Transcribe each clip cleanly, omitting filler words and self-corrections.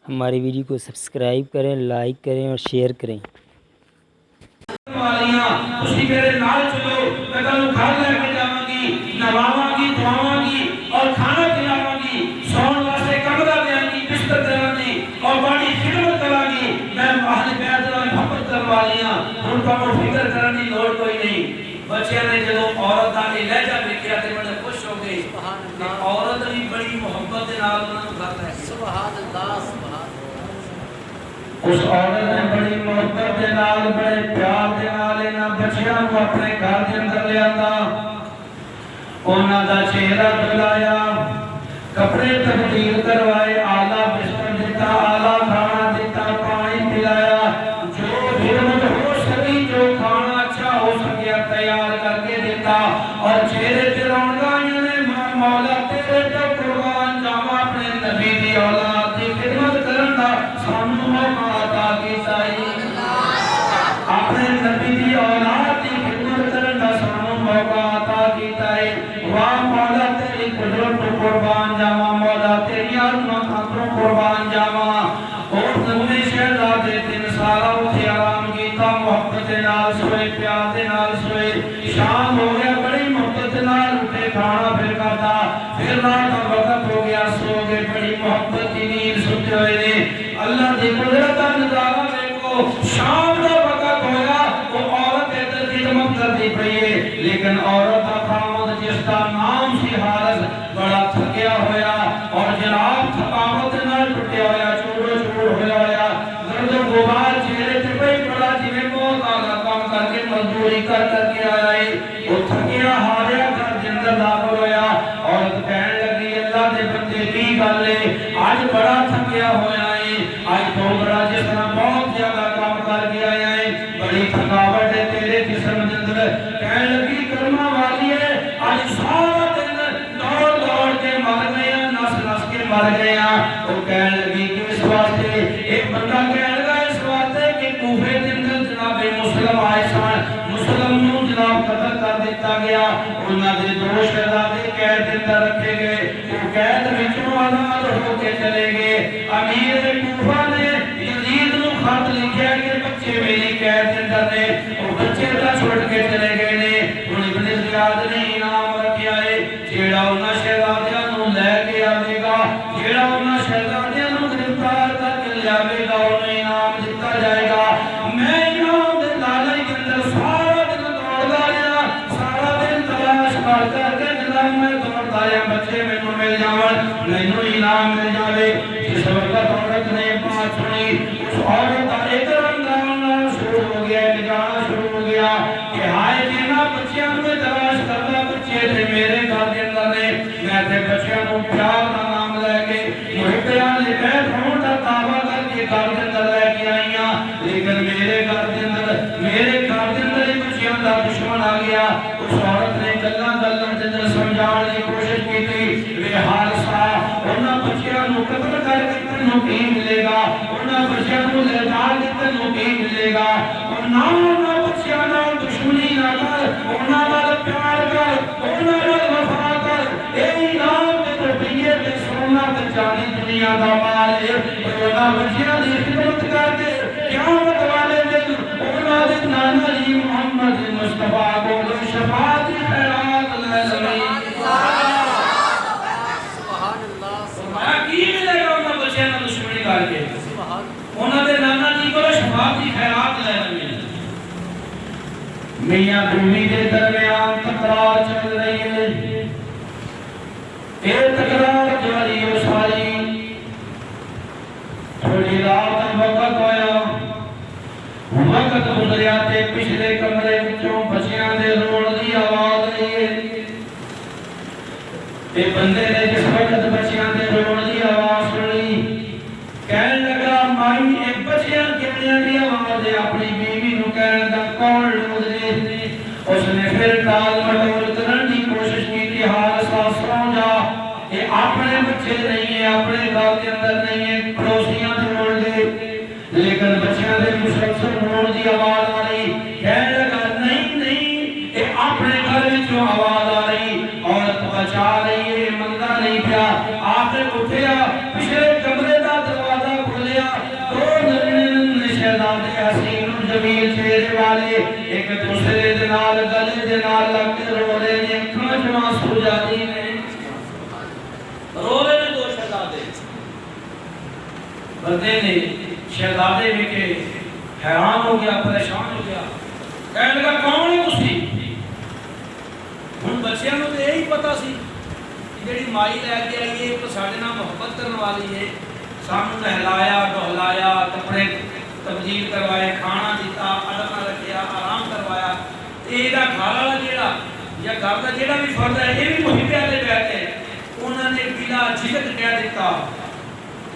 ہماری ویڈیو کو سبسکرائب کریں، لائک کریں اور شیئر کریں۔ اسی میرے نال چلو، میں کل گھر لے کے جاواں گی، نواواں گی، دعاواں گی اور کھانا کھلاواں گی، سون واسطے کمرہ دیاں گی، بستر دیاں گی اور بڑی خدمت کراں گی۔ میں اہل بیت نال محبت کرن والیاں، ہن تانوں فکر کرن دی لوڑ کوئی نہیں۔ بچیاں نے جدوں عورت دا یہ لہجہ ویکھیا تے بڑے خوش ہو گئے کہ عورت بھی بڑی محبت دے نال انہاں نوں گھر لے گئی۔ سبحان اللہ، سبحان اللہ۔ اس عورت نے بڑی محبت دے نال، بڑے پیار دے نال انہاں بچیاں کو اپنے گھر دے اندر لے آندا، انہاں دا چہرہ دھلایا، کپڑے تبدیل کروائے، اعلیٰ بستر دیتا، اعلیٰ کھانا دیتا، پانی پلایا، جو خدمت ہو سکی، جو کھانا اچھا ہو سکیا تیار کر کے دیتا، اور چہرے تے رونقاں نے مولا تیرے تو قربان جاواں، اپنے نبی دی اولاد دی خدمت کرن دا سانوں موقع عطا کیتا ہے۔ اپنے نبی دی اولاد دی خدمت کرن دا سانوں موقع عطا کیتا ہے۔ واہ مولا تیری قدرت تو قربان جاواں، مولا تیری عظمت تو قربان جاواں۔ اور نبی شہزادے 3 سال اٹھے آرام کیتا، محبت نال سوئے، پیار دے نال سوئے، شام ہو گیا، بڑی محبت نال اٹھے، کھانا پھر کھاتا، پھر رات کا وقت ہو گیا، سو گئے، بڑی محبت کی نیند سوتے ہوئے نے۔ اللہ دی قدرت دا نظارہ دیکھو، شام دا وقت ہویا، وہ عورت ادھر خدمت کرتی پئی ہے، لیکن عورت دا خاوند جس کا نام سی حارث بڑا تھکیا ہویا اور جناب تھکاوٹ نال ٹوٹیا ہویا، چوڑو چوڑ ہویا ہویا، گرد و غبار چہرے تے پئی پڑا، جویں موت آگا کام کر کے مزدوری کر کے آیا ہے، وہ تھکیا ہاریا گھر دے اندر داخل ہویا۔ عورت کہنے لگی اللہ دے بندے کی گل ہے، آج بڑا تھکیا ہویا ہے، آج تو بڑا جس طرح بہت زیادہ کام کر کے آیا ہے، بڑی تھکاوٹ ہے تیرے جسم دے اندر۔ کہنے لگی کرما والی ہے، آج سارا دن دوڑ دوڑ کے مر گئے ہیں، نس نس کے مر گئے ہیں۔ وہ کہنے لگی کہ اس واسطے، ایک بندہ کہنے لگا اس واسطے کہ کوفے دے اندر جناب مسلم آئے سن، مسلم نوں جناب قتل کر دیتا گیا، انہاں دے 2 شہزادے قید دے اندر رکھے گئے، وہ قید وچوں آزاد ہو کے چلے گئے۔ امیر کوفہ نے یزید نوں خط لکھیا کہ بچے میری قید دے اندر نے، وہ بچے دا چھوڑ کے چلے گئے نے۔ ہن ابن زیاد نے انعام رکھیا ہے، جیڑا انہاں شہزادیاں نوں لے کے آوے گا، جیڑا انہاں شہزادیاں نوں گرفتار کر کے لے آوے گا، انہیں انعام دتا جائے گا۔ میں انعام دے لالچ کے اندر سارا دن دوڑدا رہیا، سارا دن تلاش کر کے جناب میں دوڑدا رہیا، بچے مینوں مل جاون، مینوں انعام مل جاوے۔ جس وقت عورت نے بات سنی، اس عورت کا ایک رنگ شروع ہو گیا، ایک جانا شروع ہو گیا کہ ہائے جنہ بچیاں میں تلاش کرتا، بچے تھے میرے گھر دے اندر نے، میں تے بچیاں نوں پیار دا نام لے کے محبیاں لے بیٹھ ہون دا دعویٰ کر کے گھر دے اندر لے کے آئیاں، لیکن میرے گھر دے اندر ہی بچیاں دا دشمن آ گیا۔ اس عورت نے گلاں گلاں دے اندر سمجھانے کی کوشش کی تھی، وے حارثہ انہاں بچیاں نوں قتل کر کے تینوں کی ملے گا، انہاں بچیاں نوں لے جا کے تینوں کی ملے گا، اور نہ انہاں بچیاں نال دشمنی نہ کر، انہاں نال پیار کر، انہاں نال وفا کر، اے انعام تے روپیے تے سونا تے چاندی دنیا دا مال ہے، انہاں بچیاں دی خدمت کر کے قیامت والے دن انہاں دے نانا جی محمد مصطفیٰ کو شفاعت کی خیرات لے لویں۔ کر کے انہاں دے نانا جی کو شفاعت کی خیرات لے لویں۔ میاں بیوی کے درمیان تکرار چل رہی ہے، یہ تکرار جاری و ساری، تھوڑی رات وقت ہویا، وقت گزریا تے پچھلے کمرے وچوں بچیاں دے روڑ دی آواز آئی ہے۔ تے بندے نے جس وقت بچیاں دے روڑ دی آواز سنی، کہنے لگا مائی ایک بچیاں کتنیاں دی آواز ہے، اپنی بیوی نوں کہنے لگا کون لوگ دے۔ اس نے پھر ٹال مٹول کرن دی کوشش کی کہ حارثہ سو جا، یہ اپنے بچے نہیں ہیں، اپنے گھر کے اندر نہیں ہیں، پڑوسیاں دے روڑ دے، لیکن بچیاں دے مسلسل روڑ دی آواز آ رہی، کہنے لگا نہیں نہیں یہ اپنے گھر وچوں آواز آ رہی، عورت بچا رہی ہے، مندہ نہیں پیا۔ آخر اٹھیا، پچھلے کمرے دا دروازہ کھلیا، والے ایک دوسرے دے نال گلے دے نال لگ کے رو رہے نے اکھاں وچ آنسو جاری نے رو رہے نے دو شہزادے بندے نے شہزادے وی کے حیران ہو گیا پریشان ہو گیا کہنے لگا کون ہے تسی ہن بچیاں نوں تے یہی پتہ سی جڑی مائی لے کے آئی ہے تو ساڈے نال محبت کرن والی ہے سانوں نہلایا ڈہلایا کپڑے تبدیل کروائے کھانا دیتا ادب نال رکھیا آرام کروایا تے دا گھر والا جیڑا یا گھر دا جیڑا بھی فرد ہے یہ بھی محبت والے بیٹھ ہے انہاں نے بلا جھجک کہہ دیتا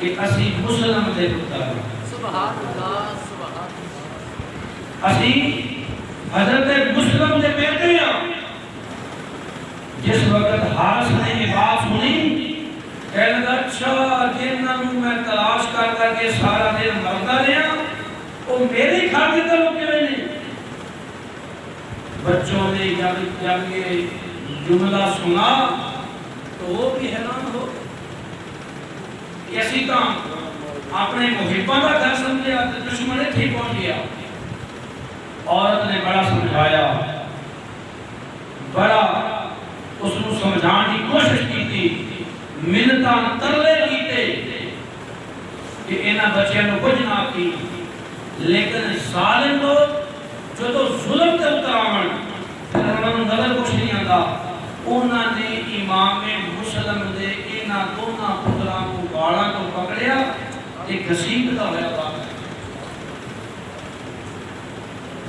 کہ اسی مسلم دے پتر سبحان اللہ سبحان اللہ اسی حضرت مسلم دے بیٹے ہیں جس وقت حارث نے یہ بات سنی کہنے لگا اچھا جنہاں نوں میں تلاش کر کے سارا دن مردا رہا وہ میرے گھر کے لوگ کیویں نے بچوں نے جب یہ جملہ سنا تو وہ بھی حیران ہو اسی طرح اپنے محباں کا گھر سمجھا دشمن ٹھیک پہنچ گیا عورت نے بڑا سمجھایا بڑا اس کو سمجھان کی کوشش کی تھی منتاں ترلے کیتے کہ انہاں بچیاں نوں کچھ نہ کی لیکن ظالم لوگ جو تو ظلم تے اتراون پھر انہاں نوں نظر کچھ نہیں آندا انہاں نے امام مسلم دے انہاں دونوں پتراں کو گاڑاں تو پکڑیا تے گھسیٹدا ہویا باہر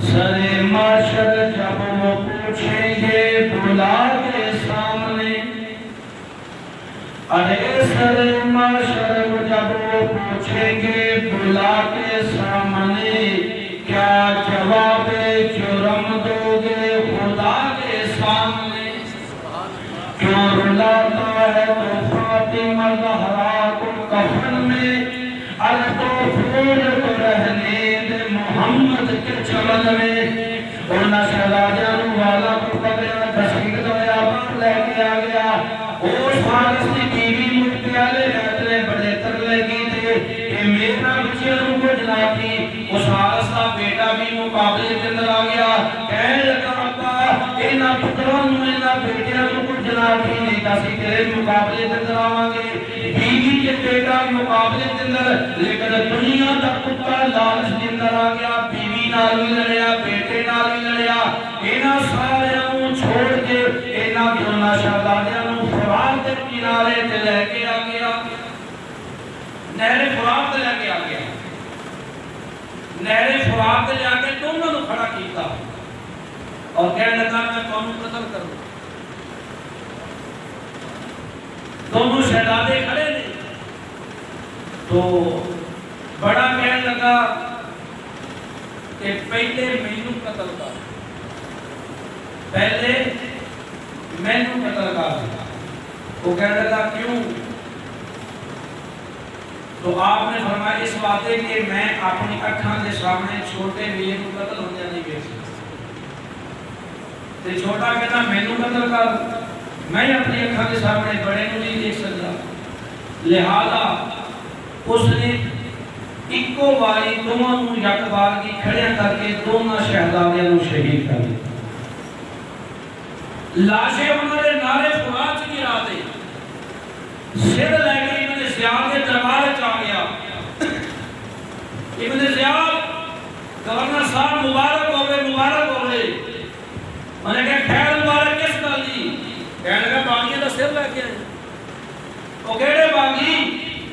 سر معاشر جب وہ پوچھیں گے بلا کے سامنے ارے سر معاشر جب وہ پوچھیں گے بلا کے سامنے کیا جواب جرم دو گے خدا کے سامنے کیوں رلاتا ہے تو فاطمہ زہرا کو کفن میں ارے تو پھول کو رہنے دے محمد کے چمن میں انہاں شہزادیاں والا کو پکڑا گھسیٹ دیا باہر لے کے آ گیا اس حارث کی بیوی مجھ پیالے رہتے بڑے ترلے کی تھے کہ میرا بچیاں کو جنا کی اس حارث کا بیٹا بھی مقابلے کے اندر آ گیا کہنے لگا ابا انہاں پتراں نوں انہاں بیٹیاں کو جنا کی نہیں تاسی تیرے مقابلے کے اندر آواں گے بیوی کے بیٹا مقابلے کے اندر لیکن دنیا دا کتا لالچ کے اندر آ گیا بیوی نال بھی لڑیا بیٹے نال بھی لڑیا انہاں سارے نوں چھوڑ کے انہاں دونوں شہزادیاں نوں فرات کے کنارے تے لے کے آ گیا نہر فرات تے لے کے آ گیا نہر فرات تے لے کے دونوں نوں کھڑا کیتا اور کہنے لگا میں تانوں قتل کروں دونوں شہزادے کھڑے نے تو بڑا کہنے لگا کہ پہلے مینوں قتل کر پہلے مینوں قتل کر وہ کہنے لگا کیوں تو آپ نے فرمایا اس وعدے کہ میں اپنی اکھاں دے سامنے چھوٹے میاں کو قتل ہوندے نہیں دیکھ سکتا تے چھوٹا کہنا مینوں قتل کر میں اپنی اکھاں کے سامنے بڑے کو نہیں دیکھ سکتا لہذا اس نے ایکو واری دونوں نوں یک بار کی کھڑے کر کے دونوں شہزادیاں نوں شہید کر دیا لاشیں انہوں نے نارے فرات گرا دے سر لے کے ابن زیاد کے دربار چ آ گیا ابن زیاد گورنر صاحب مبارک ہوئے انہوں نے کہا خیر مبارک کس گل دی کہنے لگا باغیوں کا سر لے کے آئے وہ کہڑے باغی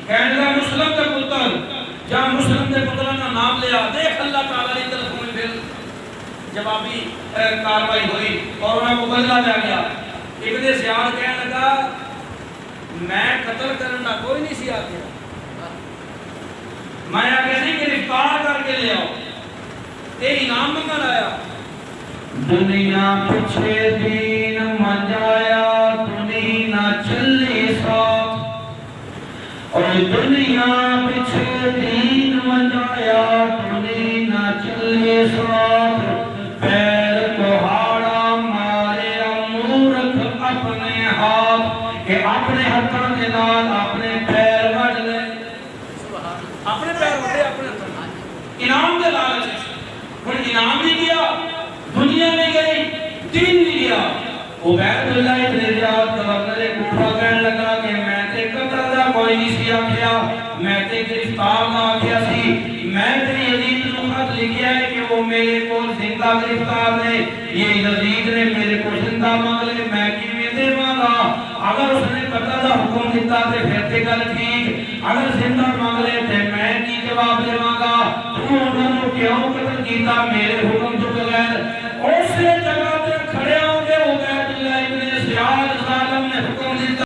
کہنے لگا مسلم کے پتر جہاں مسلم کے پتروں کا نام لیا دیکھ اللہ تعالیٰ کی طرف میں پھر جوابی کاروائی ہوئی اور انہیں کو بدلہ لیا گیا ابن زیاد کہنے لگا میں قتل کرنا کوئی نہیں سی آگیا میں آگے نہیں گرفتار کر کے لے آؤ تے انعام منگل آیا دنیا پچھے دین منجایا دنیا چلی ساتھ اور دنیا پچھے دین منجایا دنیا چلی ساتھ پیر کو ہاڑا مارے مورکھ اپنے ہاتھ کہ اپنے ہاتھوں کے نال اپنے پیر وڈ لے اپنے پیر وڈے اپنے انعام دے لالچ ہن انعام بھی گیا دنیا میں گئی دین بھی گیا عبید اللہ ابن زیاد گورنر کوفہ کہنے لگا کہ میں تے قتل دا کوئی نہیں سی آکھیا میں تے گرفتار نہ آکھیا سی میں تے یزید نو خط لکھیا ہے کہ وہ میرے کو زندہ گرفتار نے یہ یزید نے میرے کو زندہ مانگ لے میں کیویں دیواں گا اگر اس نے قتل دا حکم دیتا تے پھر تے گل ٹھیک اگر زندہ مانگ لے تے میں کی جواب دیواں گا تو انہوں نے کیوں قتل کیتا میرے حکم تو بغیر اس جگہ